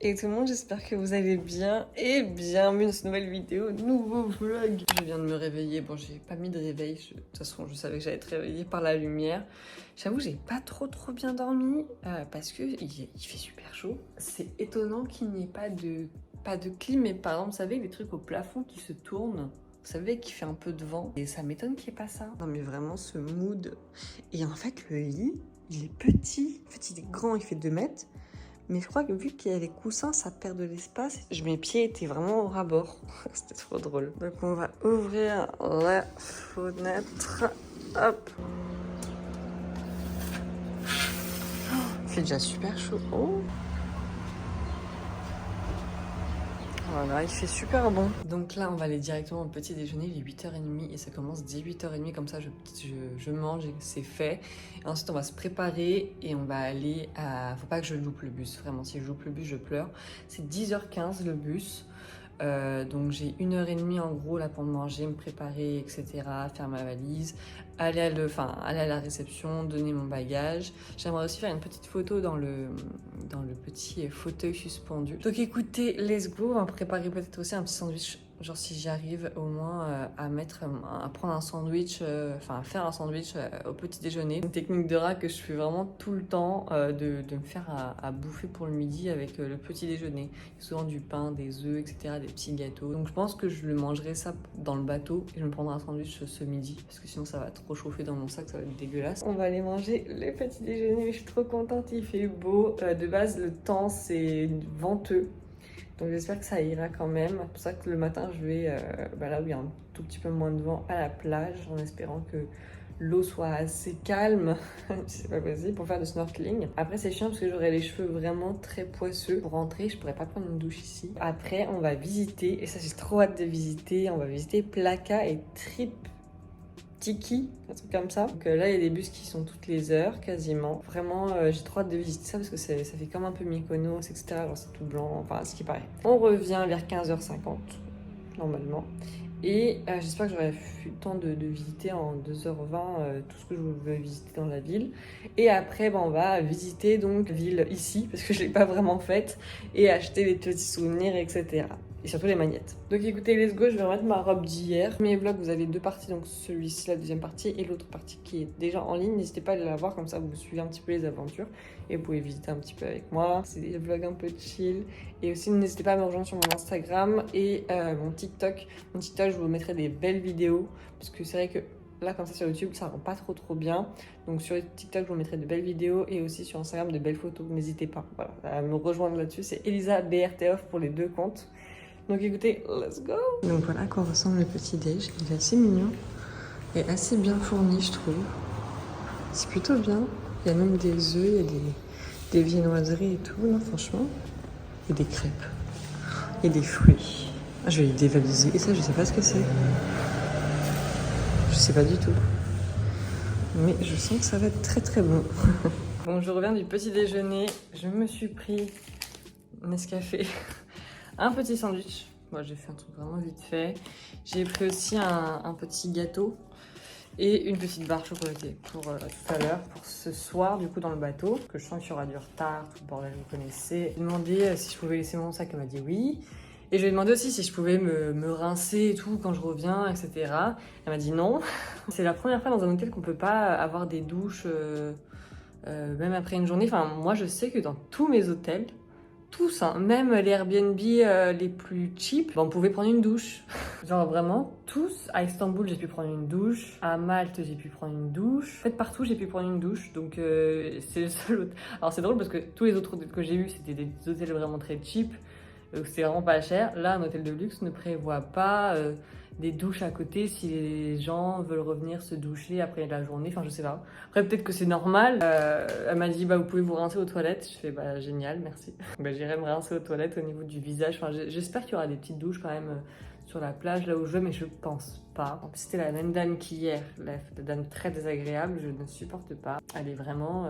Et tout le monde, j'espère que vous allez bien et bienvenue dans cette nouvelle vidéo, nouveau vlog. Je viens de me réveiller, bon j'ai pas mis de réveil, de toute façon je savais que j'allais être réveillée par la lumière. J'avoue j'ai pas trop bien dormi parce que il fait super chaud. C'est étonnant qu'il n'y ait pas de clim, mais par exemple vous savez les trucs au plafond qui se tournent. Vous savez qu'il fait un peu de vent et ça m'étonne qu'il n'y ait pas ça. Non mais vraiment ce mood. Et en fait le lit, il est petit. En fait il est grand, il fait 2 mètres. Mais je crois que vu qu'il y a les coussins, ça perd de l'espace. Mes pieds étaient vraiment au ras-bord. C'était trop drôle. Donc on va ouvrir la fenêtre. Hop. Il fait déjà super chaud. Oh. Voilà, il fait super bon. Donc là, on va aller directement au petit déjeuner. Il est 8h30 et ça commence dès 8h30. Comme ça, je mange et c'est fait. Et ensuite, on va se préparer et on va aller à... Faut pas que je loupe le bus. Vraiment, si je loupe le bus, je pleure. C'est 10h15 le bus. Donc j'ai 1h30 en gros là pour manger, me préparer, etc. Faire ma valise, aller à la réception, donner mon bagage. J'aimerais aussi faire une petite photo dans le petit fauteuil suspendu. Donc écoutez, let's go. On va préparer peut-être aussi un petit sandwich. Genre si j'arrive au moins à prendre un sandwich, à faire un sandwich au petit déjeuner. Une technique de rat que je fais vraiment tout le temps, de me faire à bouffer pour le midi avec le petit déjeuner. Souvent du pain, des œufs, etc., des petits gâteaux. Donc je pense que je le mangerai ça dans le bateau et je me prendrai un sandwich ce midi parce que sinon ça va trop chauffer dans mon sac, ça va être dégueulasse. On va aller manger le petit déjeuner, je suis trop contente, il fait beau. De base le temps c'est venteux. Donc j'espère que ça ira quand même. C'est pour ça que le matin, je vais là où il y a un tout petit peu moins de vent à la plage, en espérant que l'eau soit assez calme, si c'est pas possible, pour faire du snorkeling. Après, c'est chiant parce que j'aurai les cheveux vraiment très poisseux. Pour rentrer, je pourrais pas prendre une douche ici. Après, on va visiter, et ça j'ai trop hâte de visiter, on va visiter Plaka et Trip Tiki, un truc comme ça. Donc là, il y a des bus qui sont toutes les heures, quasiment. Vraiment, j'ai trop hâte de visiter ça parce que ça fait comme un peu Mykonos, etc. Genre, c'est tout blanc, enfin, ce qui paraît. On revient vers 15h50, normalement. Et j'espère que j'aurai eu le temps de visiter en 2h20 tout ce que je veux visiter dans la ville. Et après, on va visiter donc la ville ici, parce que je ne l'ai pas vraiment faite, et acheter des petits souvenirs, etc. Et surtout les magnettes. Donc écoutez, let's go, je vais remettre ma robe d'hier. Mes vlogs, vous avez 2 parties, donc celui-ci, la deuxième partie, et l'autre partie qui est déjà en ligne. N'hésitez pas à aller la voir, comme ça vous suivez un petit peu les aventures. Et vous pouvez visiter un petit peu avec moi. C'est des vlogs un peu chill. Et aussi, n'hésitez pas à me rejoindre sur mon Instagram et mon TikTok. Mon TikTok, je vous mettrai des belles vidéos. Parce que c'est vrai que là, comme ça sur YouTube, ça rend pas trop bien. Donc sur TikTok, je vous mettrai de belles vidéos et aussi sur Instagram de belles photos. N'hésitez pas à me rejoindre là-dessus. C'est Elisa BRToff pour les 2 comptes. Donc écoutez, let's go. Donc voilà à quoi ressemble le petit déj. Il est assez mignon et assez bien fourni, je trouve. C'est plutôt bien. Il y a même des œufs, il y a des viennoiseries et tout. Non, franchement, il y a des crêpes. Et des fruits. Ah, je vais les dévaliser. Et ça, je sais pas ce que c'est. Je sais pas du tout. Mais je sens que ça va être très bon. Bon, je reviens du petit déjeuner. Je me suis pris Nescafé. Un petit sandwich. Moi, j'ai fait un truc vraiment vite fait. J'ai pris aussi un petit gâteau et une petite barre chocolatée pour tout à l'heure, pour ce soir, du coup, dans le bateau. Que je sens qu'il y aura du retard, tout le bordel, vous connaissez. J'ai demandé si je pouvais laisser mon sac, elle m'a dit oui. Et je lui ai demandé aussi si je pouvais me rincer et tout quand je reviens, etc. Elle m'a dit non. C'est la première fois dans un hôtel qu'on peut pas avoir des douches, même après une journée. Enfin, moi, je sais que dans tous mes hôtels, tous, hein, même les Airbnb les plus cheap, on pouvait prendre une douche. Genre vraiment, tous. À Istanbul, j'ai pu prendre une douche. À Malte, j'ai pu prendre une douche. En fait, partout, j'ai pu prendre une douche. Donc, c'est le seul hôtel. Alors, c'est drôle parce que tous les autres hôtels que j'ai eus, c'était des hôtels vraiment très cheap. Donc, c'est vraiment pas cher. Là, un hôtel de luxe ne prévoit pas des douches à côté si les gens veulent revenir se doucher après la journée. Enfin, je sais pas. Après, peut-être que c'est normal. Elle m'a dit, vous pouvez vous rincer aux toilettes. Je fais, génial, merci. J'irai me rincer aux toilettes au niveau du visage. Enfin, j'espère qu'il y aura des petites douches quand même sur la plage là où je vais, mais je pense pas. En plus, c'était la même dame qu'hier. La dame très désagréable, je ne supporte pas. Elle est vraiment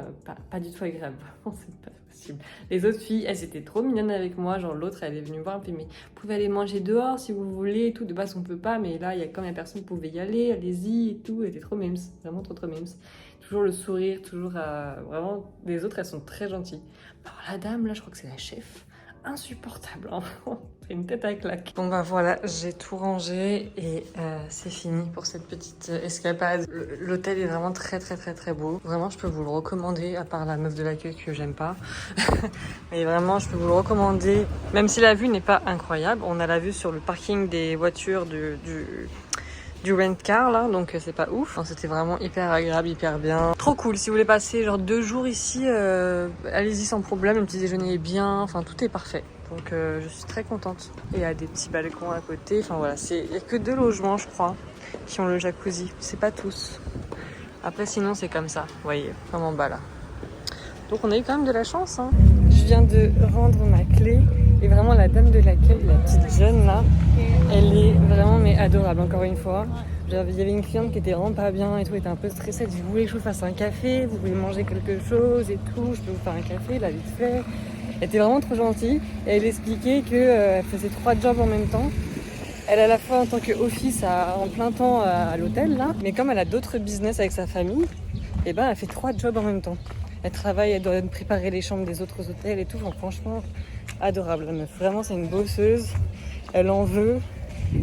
pas du tout agréable. Vraiment, c'est pas possible. Les autres filles, elles étaient trop mignonnes avec moi. Genre, l'autre, elle est venue me voir, elle me fait, mais vous pouvez aller manger dehors si vous voulez et tout. De base, on peut pas, mais là, il y a quand même personne, vous pouvez y aller, allez-y et tout. Elle était trop mimes, vraiment trop mimes. Toujours le sourire, toujours vraiment. Les autres, elles sont très gentilles. Alors, la dame, là, je crois que c'est la chef. insupportable. Hein. C'est une tête à claque. Bon bah voilà, j'ai tout rangé et c'est fini pour cette petite escapade. L'hôtel est vraiment très beau. Vraiment, je peux vous le recommander, à part la meuf de l'accueil que j'aime pas. Mais vraiment, je peux vous le recommander. Même si la vue n'est pas incroyable, on a la vue sur le parking des voitures du rent-car là, donc c'est pas ouf. Enfin, c'était vraiment hyper agréable, hyper bien. Trop cool, si vous voulez passer genre 2 jours ici, allez-y sans problème, le petit déjeuner est bien, enfin tout est parfait. Donc je suis très contente. Et il y a des petits balcons à côté, enfin voilà, il n'y a que 2 logements je crois qui ont le jacuzzi, c'est pas tous. Après sinon c'est comme ça, vous voyez, comme en bas là. Donc on a eu quand même de la chance. Hein. Je viens de rendre ma clé et vraiment la dame de l'accueil, la petite jeune là, elle est vraiment mais adorable encore une fois. Il y avait une cliente qui était vraiment pas bien et tout, était un peu stressée. Elle dit vous voulez que je vous fasse un café, vous voulez manger quelque chose et tout, je peux vous faire un café, là vite fait. Elle était vraiment trop gentille et elle expliquait qu'elle faisait 3 jobs en même temps. Elle a à la fois en tant qu'office en plein temps à l'hôtel là, mais comme elle a d'autres business avec sa famille, et ben elle fait 3 jobs en même temps. Elle travaille, elle doit préparer les chambres des autres hôtels et tout. Enfin, franchement, adorable la meuf. Vraiment, c'est une bosseuse. Elle en veut.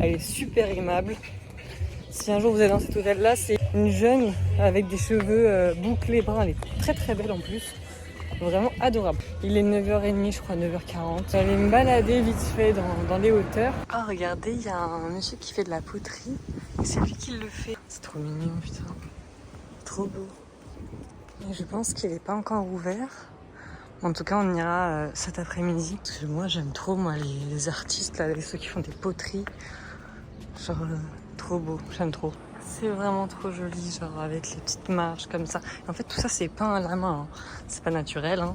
Elle est super aimable. Si un jour vous êtes dans cet hôtel-là, c'est une jeune avec des cheveux bouclés bruns. Elle est très belle en plus. Vraiment adorable. Il est 9h30, je crois, 9h40. J'allais me balader vite fait dans les hauteurs. Ah, regardez, il y a un monsieur qui fait de la poterie. Et c'est lui qui le fait. C'est trop mignon, putain. Trop beau. Et je pense qu'il n'est pas encore ouvert. En tout cas, on ira cet après-midi. Parce que moi, j'aime trop les artistes, là, ceux qui font des poteries. Genre, trop beau, j'aime trop. C'est vraiment trop joli, genre avec les petites marches comme ça. Et en fait, tout ça, c'est peint à la main. Hein. C'est pas naturel, hein.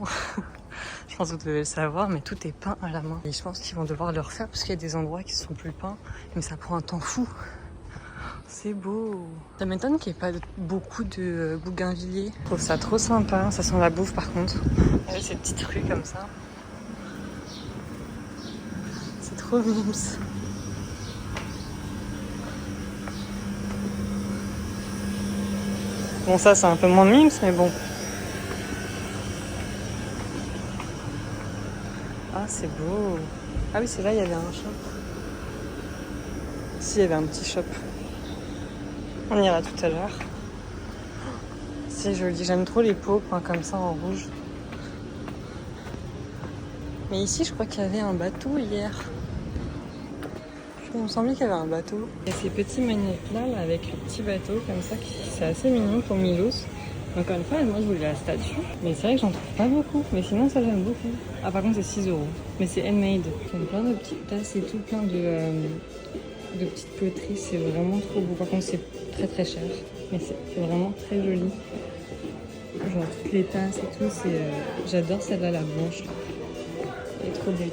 Je pense que vous devez le savoir, mais tout est peint à la main. Et je pense qu'ils vont devoir le refaire parce qu'il y a des endroits qui sont plus peints. Mais ça prend un temps fou. C'est beau. Ça m'étonne qu'il n'y ait pas beaucoup de bougainvilliers. Je trouve ça trop sympa. Ça sent la bouffe par contre. Et ces petites rues comme ça. C'est trop mimes. Bon, ça c'est un peu moins mimes, mais bon. Ah, c'est beau. Ah oui, c'est là, il y avait un shop. Si, il y avait un petit shop. On ira tout à l'heure. C'est joli, j'aime trop les pots peints comme ça en rouge. Mais ici, je crois qu'il y avait un bateau hier. Il me semblait qu'il y avait un bateau. Il y a ces petits magnétes là, avec le petit bateau comme ça, c'est assez mignon pour Milos. Encore une fois, moi je voulais la statue, mais c'est vrai que j'en trouve pas beaucoup. Mais sinon, ça j'aime beaucoup. Ah, par contre, c'est 6 €. Mais c'est handmade. Il y a plein de petites tasses et tout, plein de petites poteries. C'est vraiment trop beau. Par contre, c'est très cher. Mais c'est vraiment très joli. Genre toutes les tasses et tout. J'adore celle-là, la blanche. Elle est trop belle.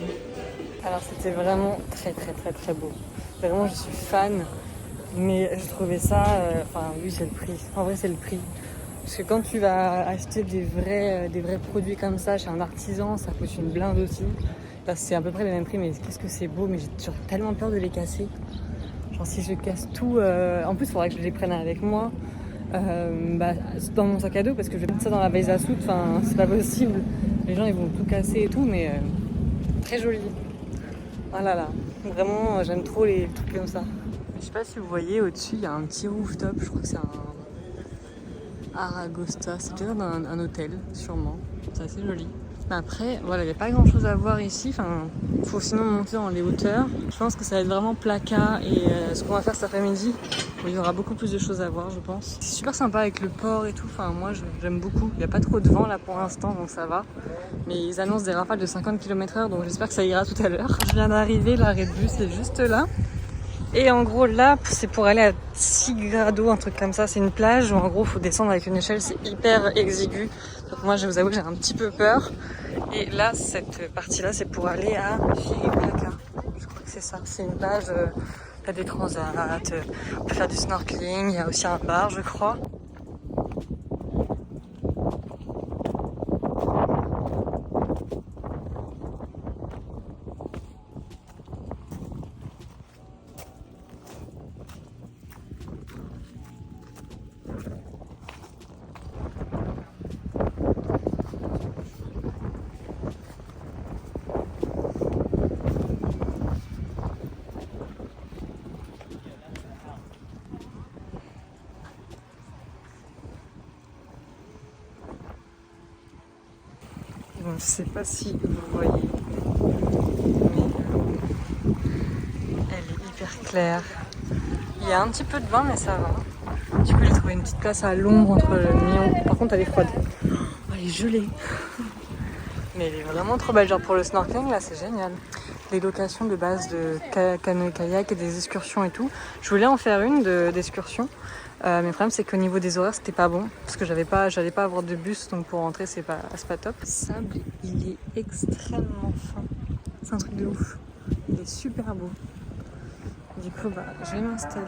Alors, c'était vraiment très beau. Vraiment, je suis fan. Mais je trouvais ça... Enfin, oui, c'est le prix. En vrai, c'est le prix. Parce que quand tu vas acheter des vrais produits comme ça chez un artisan, ça coûte une blinde aussi. Là, c'est à peu près le même prix, mais qu'est-ce que c'est beau. Mais j'ai genre tellement peur de les casser. Genre si je casse tout... En plus, il faudrait que je les prenne avec moi. Dans mon sac à dos, parce que je vais mettre ça dans la valise à soude. Enfin, c'est pas possible. Les gens, ils vont tout casser et tout, mais très joli. Ah là là. Vraiment, j'aime trop les trucs comme ça. Je sais pas si vous voyez, au-dessus, il y a un petit rooftop. Je crois que c'est un... Aragosta, c'est peut-être un hôtel, sûrement. C'est assez joli. Mais après, voilà, il n'y a pas grand chose à voir ici. Enfin, il faut sinon monter dans les hauteurs. Je pense que ça va être vraiment placat. Et ce qu'on va faire cet après-midi, il y aura beaucoup plus de choses à voir, je pense. C'est super sympa avec le port et tout. Enfin, moi, j'aime beaucoup. Il n'y a pas trop de vent là pour l'instant, donc ça va. Mais ils annoncent des rafales de 50 km/h, donc j'espère que ça ira tout à l'heure. Je viens d'arriver, l'arrêt de bus est juste là. Et en gros là, c'est pour aller à Tsigrado, un truc comme ça. C'est une plage où en gros faut descendre avec une échelle, c'est hyper exigu. Donc moi je vous avoue que j'ai un petit peu peur. Et là, cette partie-là, c'est pour aller à Firiplaka. Je crois que c'est ça. C'est une plage, t'as des transats, on peut faire du snorkeling, il y a aussi un bar je crois. Bon, je sais pas si vous voyez, mais elle est hyper claire. Il y a un petit peu de vent, mais ça va. Du coup, j'ai trouvé une petite place à l'ombre entre le million. Par contre, elle est froide. Oh, elle est gelée. Mais elle est vraiment trop belle. Genre pour le snorkeling, là, c'est génial. Les locations de base de canoë-kayak et des excursions et tout. Je voulais en faire une d'excursion. Mais le problème, c'est qu'au niveau des horaires, c'était pas bon. Parce que j'allais pas avoir de bus, donc pour rentrer, c'est pas top. Le sable, il est extrêmement fin. C'est un truc de ouf. Il est super beau. Du coup, bah, je vais m'installer.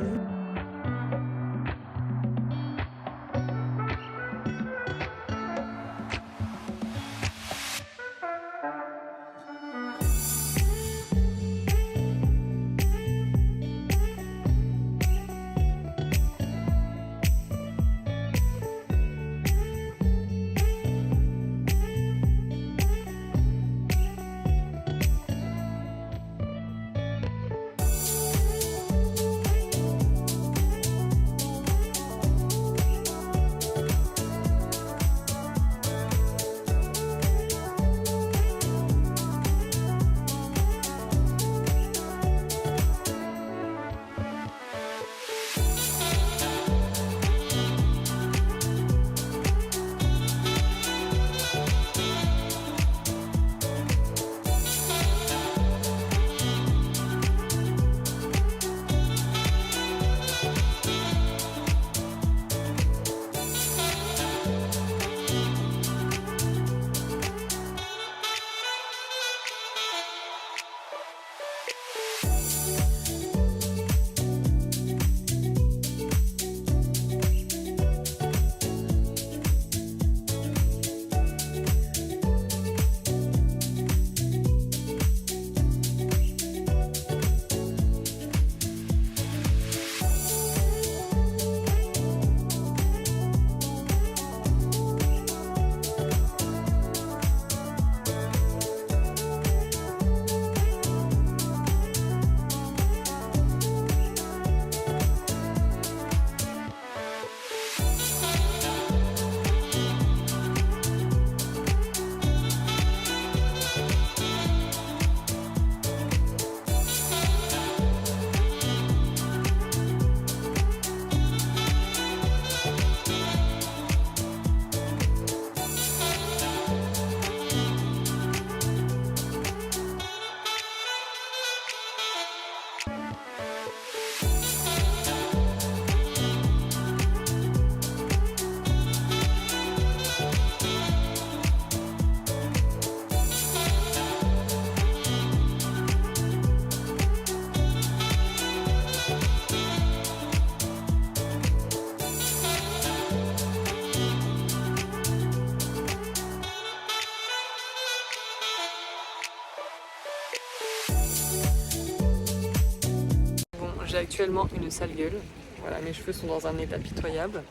J'ai actuellement une sale gueule. Voilà, mes cheveux sont dans un état pitoyable.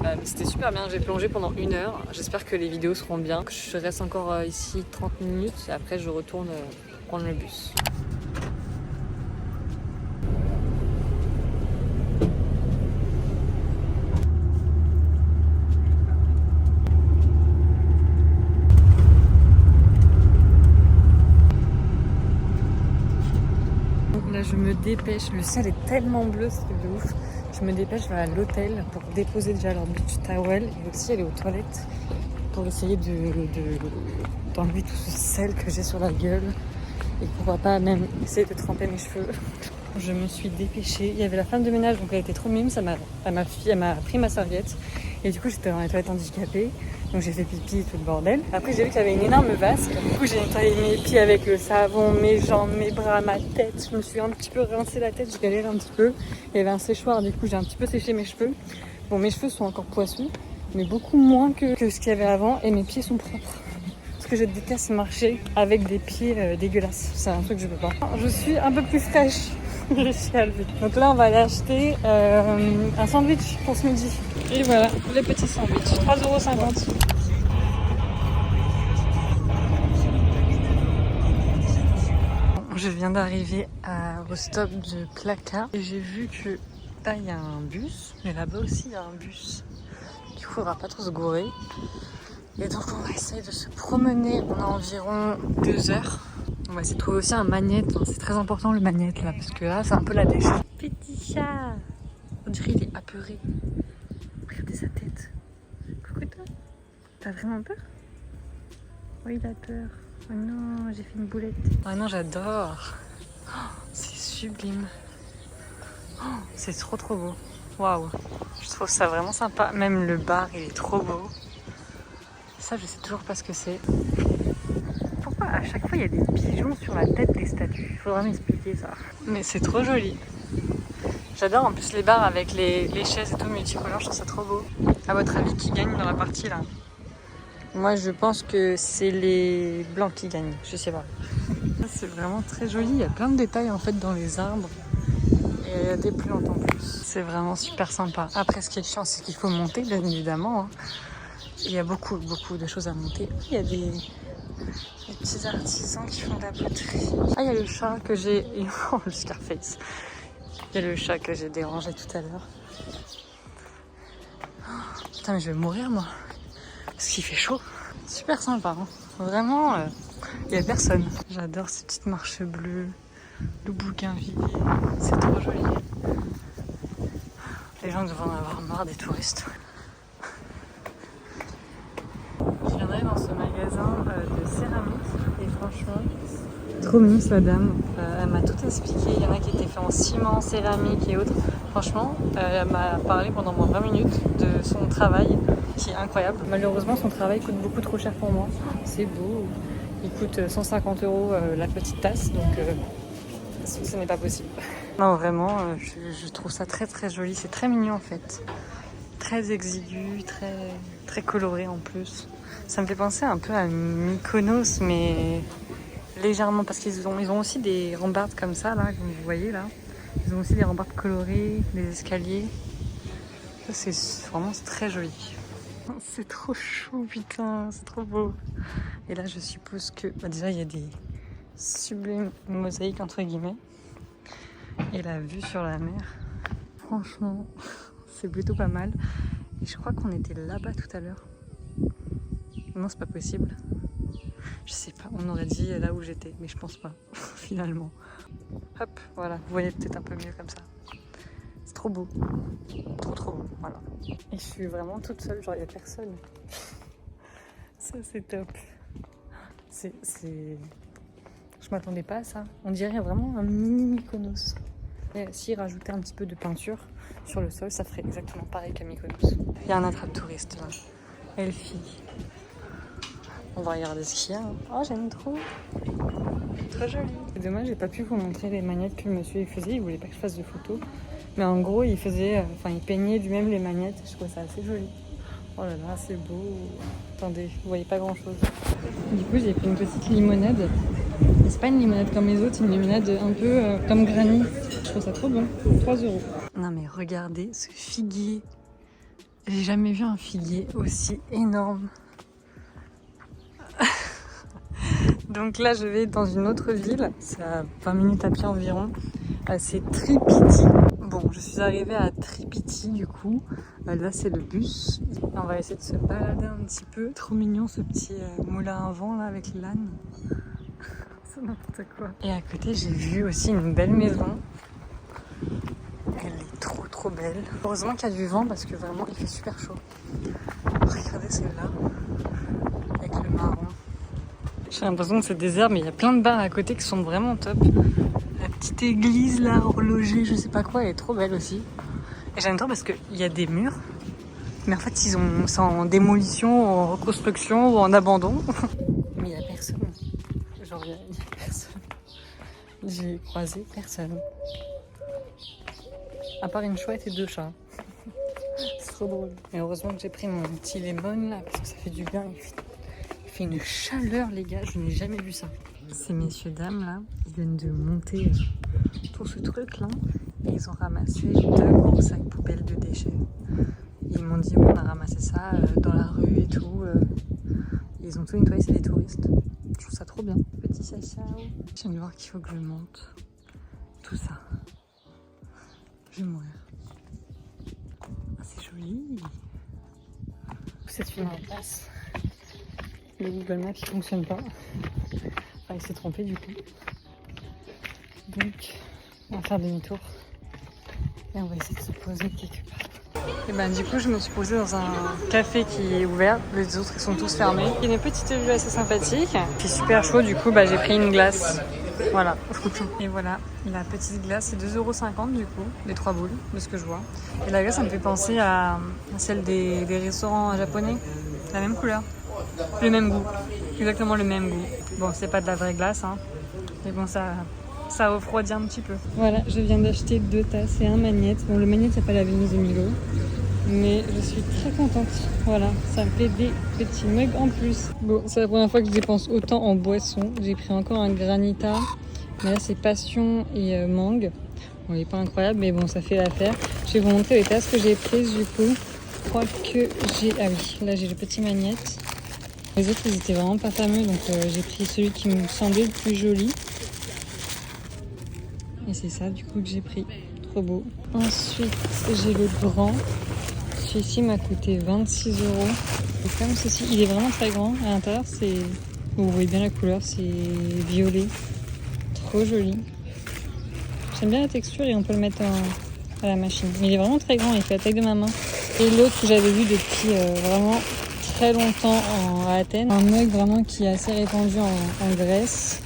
Mais c'était super bien, j'ai plongé pendant 1 heure. J'espère que les vidéos seront bien. Je reste encore ici 30 minutes et après je retourne prendre le bus. Là je me dépêche, le ciel est tellement bleu, c'est de ouf. Je me dépêche vers l'hôtel pour déposer déjà leur beach towel et aussi aller aux toilettes pour essayer d'enlever tout ce sel que j'ai sur la gueule et pourquoi pas même essayer de tremper mes cheveux. Je me suis dépêchée, il y avait la femme de ménage donc elle était trop mime, elle m'a pris ma serviette et du coup j'étais dans les toilettes handicapées. Donc j'ai fait pipi et tout le bordel. Après j'ai vu qu'il y avait une énorme vasque. Du coup j'ai nettoyé mes pieds avec le savon, mes jambes, mes bras, ma tête. Je me suis un petit peu rincé la tête, j'ai galéré un petit peu. Il y avait un séchoir, du coup j'ai un petit peu séché mes cheveux. Bon, mes cheveux sont encore poisseux, mais beaucoup moins que ce qu'il y avait avant. Et mes pieds sont propres. Parce que je déteste marcher avec des pieds dégueulasses. C'est un truc que je peux pas. Je suis un peu plus fraîche. Je suis halvée. Donc là on va aller acheter un sandwich pour ce midi. Et voilà, les petits sandwichs, 3,50 €. Je viens d'arriver au stop de Plaka et j'ai vu que là il y a un bus, mais là-bas aussi il y a un bus. Du coup il faudra pas trop se gourer. Et donc on va essayer de se promener. On a environ 2 heures. On va essayer de trouver aussi un magnète. C'est très important le magnète là, parce que là c'est un peu la déchet. Petit chat. On dirait qu'il est apeuré. Regardez sa tête. Coucou toi. T'as vraiment peur? Oui, il a peur. Oh non, j'ai fait une boulette. Oh non, j'adore. Oh, c'est sublime. Oh, c'est trop trop beau. Waouh. Je trouve ça vraiment sympa. Même le bar, il est trop beau. Ça, je sais toujours pas ce que c'est. Pourquoi à chaque fois il y a des pigeons sur la tête des statues? Il faudra m'expliquer ça. Mais c'est trop joli. J'adore en plus les bars avec les chaises et tout multicolores, je trouve ça trop beau. À votre avis, qui gagne dans la partie là? Moi je pense que c'est les blancs qui gagnent, je sais pas. C'est vraiment très joli, il y a plein de détails en fait dans les arbres. Et il y a des plantes en plus. C'est vraiment super sympa. Après ce qui est chiant c'est qu'il faut monter bien évidemment. Il y a beaucoup de choses à monter. Il y a des petits artisans qui font de la poterie. Ah, il y a le chat que j'ai... Oh, le Scarface. Il y a le chat que j'ai dérangé tout à l'heure. Oh, putain, mais je vais mourir, moi. Parce qu'il fait chaud. Super sympa, hein. Vraiment, il n'y a personne. J'adore ces petites marches bleues. Le bougainvillier. C'est trop joli. Les gens devraient en avoir marre des touristes. Je viendrai dans ce magasin de céramique et franchement, trop mignonne la dame. Elle m'a tout expliqué. Il y en a qui étaient faits en ciment, céramique et autres. Franchement, elle m'a parlé pendant moins 20 minutes de son travail qui est incroyable. Malheureusement, son travail coûte beaucoup trop cher pour moi. C'est beau. Il coûte 150 € la petite tasse, donc ce n'est pas possible. Non, vraiment, je trouve ça très très joli. C'est très mignon en fait. Très exigu, très coloré en plus. Ça me fait penser un peu à Mykonos, mais légèrement, parce qu'ils ont aussi des rambardes comme ça, là, comme vous voyez là. Ils ont aussi des rambardes colorées, des escaliers. Ça, c'est vraiment très joli. C'est trop chaud, putain, c'est trop beau. Et là, je suppose que déjà, il y a des sublimes mosaïques, entre guillemets. Et la vue sur la mer, franchement, c'est plutôt pas mal. Et je crois qu'on était là-bas tout à l'heure. Non, c'est pas possible. Je sais pas, on aurait dit là où j'étais, mais je pense pas, finalement. Hop, voilà, vous voyez peut-être un peu mieux comme ça. C'est trop beau. Trop beau, voilà. Et je suis vraiment toute seule, genre il y a personne. Ça, c'est top. Je m'attendais pas à ça. On dirait vraiment un mini Mykonos. Et s'ils rajoutaient un petit peu de peinture sur le sol, ça ferait exactement pareil qu'à Mykonos. Il y a un attrape-touriste là. Elfie. On va regarder ce qu'il y a. Oh, j'aime trop. Trop joli. C'est dommage, j'ai pas pu vous montrer les magnettes que le monsieur faisait. Il voulait pas que je fasse de photos. Mais en gros, il peignait lui-même les magnettes. Je trouve ça assez joli. Oh là là, c'est beau. Attendez, vous voyez pas grand-chose. Du coup, j'ai pris une petite limonade. Et c'est pas une limonade comme les autres, c'est une limonade un peu comme granny. Je trouve ça trop bon. 3 €. Non mais regardez ce figuier. J'ai jamais vu un figuier aussi énorme. Donc là, je vais dans une autre ville. C'est à 20 minutes à pied environ. C'est Tripiti. Bon, je suis arrivée à Tripiti du coup. Là, c'est le bus. On va essayer de se balader un petit peu. Trop mignon ce petit moulin à vent là avec l'âne. C'est n'importe quoi. Et à côté, j'ai vu aussi une belle maison. Elle est trop belle. Heureusement qu'il y a du vent parce que vraiment, il fait super chaud. Regardez celle-là. Avec le marron. J'ai l'impression que c'est désert, mais il y a plein de bars à côté qui sont vraiment top. La petite église là, horloger, je sais pas quoi, elle est trop belle aussi. Et j'aime trop parce qu'il y a des murs, mais en fait c'est en démolition, en reconstruction ou en abandon. Mais il y a personne. Genre il y a personne. J'ai croisé personne. À part une chouette et 2 chats. C'est trop drôle. Et heureusement que j'ai pris mon petit lemon là, parce que ça fait du bien. Il fait une chaleur les gars, je n'ai jamais vu ça. Ces messieurs dames là, ils viennent de monter tout ce truc là et ils ont ramassé 2 gros sacs poubelles de déchets. Ils m'ont dit oui, on a ramassé ça dans la rue et tout. Ils ont tout nettoyé, c'est des touristes. Je trouve ça trop bien. Petit Sacha. Je viens de voir qu'il faut que je monte tout ça. Je vais mourir. Ah, c'est joli. Cette fille en place. Le Google Maps qui fonctionne pas. Enfin, il s'est trompé du coup. Donc, on va faire demi-tour. Et on va essayer de se poser quelque part. Et ben du coup, je me suis posée dans un café qui est ouvert. Les autres, ils sont tous fermés. Il y a une petite vue assez sympathique. C'est super chaud, du coup, j'ai pris une glace. Voilà. Et voilà, la petite glace, c'est 2,50 € du coup, les 3 boules, de ce que je vois. Et la glace, ça me fait penser à celle des restaurants japonais. La même couleur, le même goût, exactement le même goût. Bon, c'est pas de la vraie glace, hein, mais bon, ça refroidit un petit peu. Voilà, je viens d'acheter 2 tasses et un magnète. Bon, le magnète, c'est pas la Venise de Milo, mais je suis très contente. Voilà, ça me fait des petits mugs en plus. Bon, c'est la première fois que je dépense autant en boisson. J'ai pris encore un granita, mais là c'est passion et mangue. Bon, il est pas incroyable, mais bon, ça fait l'affaire. Je vais vous montrer les tasses que j'ai prises du coup. Je crois que j'ai... Ah oui, là j'ai le petit magnète. Les autres, ils étaient vraiment pas fameux, donc j'ai pris celui qui me semblait le plus joli. Et c'est ça du coup que j'ai pris. Trop beau. Ensuite, j'ai le grand. Celui-ci m'a coûté 26 €. Et comme ceci, il est vraiment très grand. À l'intérieur, c'est... Vous voyez bien la couleur, c'est violet. Trop joli. J'aime bien la texture et on peut le mettre à la machine. Mais il est vraiment très grand, il fait la taille de ma main. Et l'autre que j'avais vu depuis vraiment très longtemps à Athènes. Un mug vraiment qui est assez répandu en Grèce.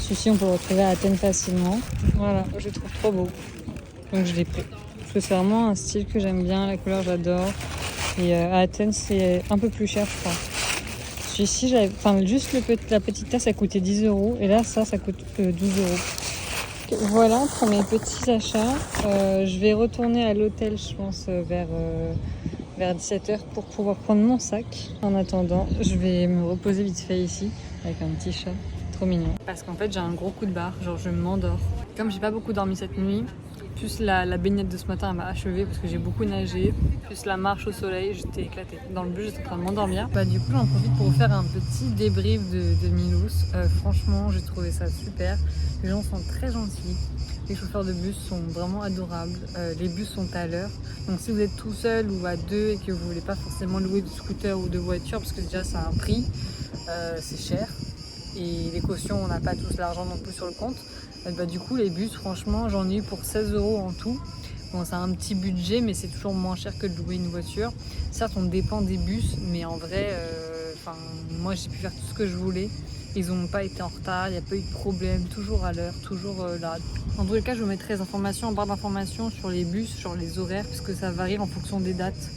Celui-ci, on peut le retrouver à Athènes facilement. Voilà, je le trouve trop beau. Donc je l'ai pris. Parce que c'est vraiment un style que j'aime bien, la couleur j'adore. Et à Athènes, c'est un peu plus cher, je crois. Celui-ci, juste la petite tasse, ça coûtait 10 €. Et là, ça coûte 12 €. Voilà pour mes petits achats. Je vais retourner à l'hôtel, je pense, vers 17 h pour pouvoir prendre mon sac. En attendant, je vais me reposer vite fait ici avec un petit chat. Trop mignon. Parce qu'en fait, j'ai un gros coup de barre. Genre, je m'endors. Comme j'ai pas beaucoup dormi cette nuit, plus la baignade de ce matin m'a achevée parce que j'ai beaucoup nagé, plus la marche au soleil, j'étais éclatée. Dans le bus, j'étais en train de m'endormir. Du coup, j'en profite pour vous faire un petit débrief de Milos. Franchement, j'ai trouvé ça super. Les gens sont très gentils. Les chauffeurs de bus sont vraiment adorables. Les bus sont à l'heure. Donc si vous êtes tout seul ou à deux et que vous voulez pas forcément louer de scooter ou de voiture, parce que déjà ça a un prix, c'est cher. Et les cautions, on n'a pas tous l'argent non plus sur le compte. Du coup, les bus, franchement, j'en ai eu pour 16 € en tout. Bon, c'est un petit budget, mais c'est toujours moins cher que de louer une voiture. Certes, on dépend des bus, mais en vrai, moi, j'ai pu faire tout ce que je voulais. Ils n'ont pas été en retard, il n'y a pas eu de problème, toujours à l'heure, toujours là. En tous les cas, je vous mettrai les informations en barre d'informations sur les bus, sur les horaires, parce que ça varie en fonction des dates.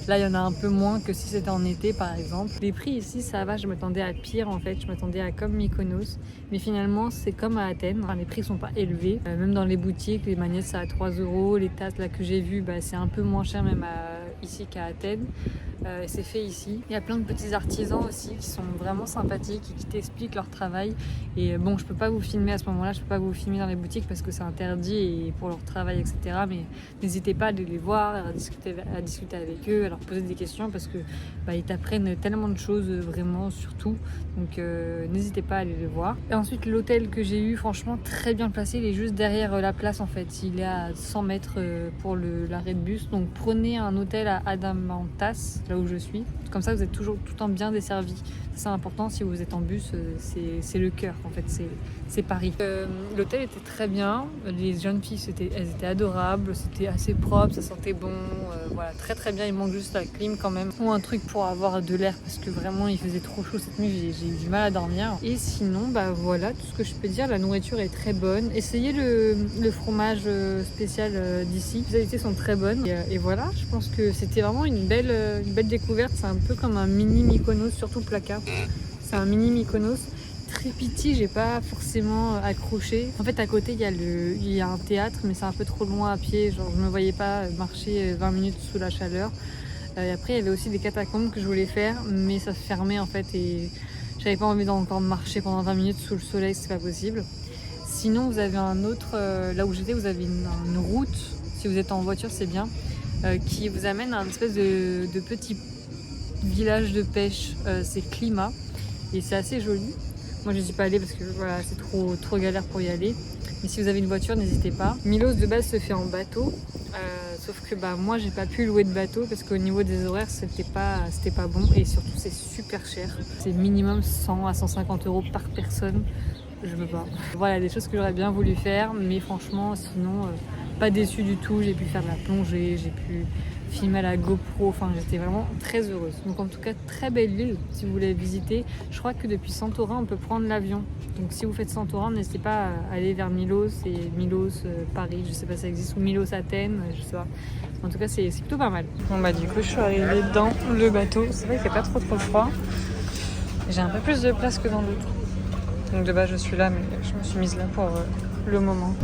Là, il y en a un peu moins que si c'était en été, par exemple. Les prix ici, ça va, je m'attendais à pire, en fait. Je m'attendais à comme Mykonos. Mais finalement, c'est comme à Athènes. Enfin, les prix sont pas élevés. Même dans les boutiques, les magnettes, ça à 3 €. Les tasses, là, que j'ai vues, c'est un peu moins cher, même ici qu'à Athènes. C'est fait ici. Il y a plein de petits artisans aussi qui sont vraiment sympathiques et qui t'expliquent leur travail. Et bon, je peux pas vous filmer à ce moment-là, je peux pas vous filmer dans les boutiques parce que c'est interdit et pour leur travail, etc. Mais n'hésitez pas à aller les voir, à discuter avec eux, à leur poser des questions parce que ils t'apprennent tellement de choses vraiment sur tout. Donc n'hésitez pas à aller les voir. Et ensuite, l'hôtel que j'ai eu, franchement, très bien placé. Il est juste derrière la place en fait. Il est à 100 mètres pour l'arrêt de bus. Donc prenez un hôtel à Adamantas, là où je suis. Comme ça, vous êtes toujours tout le temps bien desservi. C'est important, si vous êtes en bus, c'est le cœur, en fait, c'est Paris. L'hôtel était très bien, les jeunes filles, elles étaient adorables, c'était assez propre, ça sentait bon, voilà, très très bien. Il manque juste la clim quand même, ou un truc pour avoir de l'air, parce que vraiment, il faisait trop chaud cette nuit, j'ai eu du mal à dormir. Et sinon, voilà, tout ce que je peux dire, la nourriture est très bonne. Essayez le fromage spécial d'ici, les qualités sont très bonnes. Et voilà, je pense que c'était vraiment une belle découverte. C'est un peu comme un mini Mykonos, surtout Plaka. C'est un mini Mykonos. Très petit, j'ai pas forcément accroché. En fait, à côté, il y a un théâtre, mais c'est un peu trop loin à pied. Genre, je me voyais pas marcher 20 minutes sous la chaleur. Et après, il y avait aussi des catacombes que je voulais faire, mais ça se fermait en fait. Et j'avais pas envie d'encore marcher pendant 20 minutes sous le soleil, c'est pas possible. Sinon, vous avez un autre, là où j'étais, vous avez une route. Si vous êtes en voiture, c'est bien. Qui vous amène à une espèce de petit village de pêche, c'est Klima et c'est assez joli. Moi je n'y suis pas allée parce que voilà, c'est trop galère pour y aller, mais si vous avez une voiture, n'hésitez pas. Milos de base se fait en bateau, Sauf que moi j'ai pas pu louer de bateau parce qu'au niveau des horaires c'était pas bon et surtout c'est super cher. C'est minimum 100 à 150 € par personne. Je peux pas. Voilà des choses que j'aurais bien voulu faire, mais franchement sinon pas déçue du tout. J'ai pu faire de la plongée, j'ai pu filmer à la GoPro, enfin j'étais vraiment très heureuse. Donc en tout cas très belle île si vous voulez visiter. Je crois que depuis Santorin on peut prendre l'avion. Donc si vous faites Santorin, n'hésitez pas à aller vers Milos et Milos Paris, je sais pas si ça existe, ou Milos Athènes, je sais pas. En tout cas c'est plutôt pas mal. Bon du coup je suis arrivée dans le bateau. C'est vrai qu'il fait pas trop froid. J'ai un peu plus de place que dans l'autre. Donc de base je suis là mais je me suis mise là pour le moment.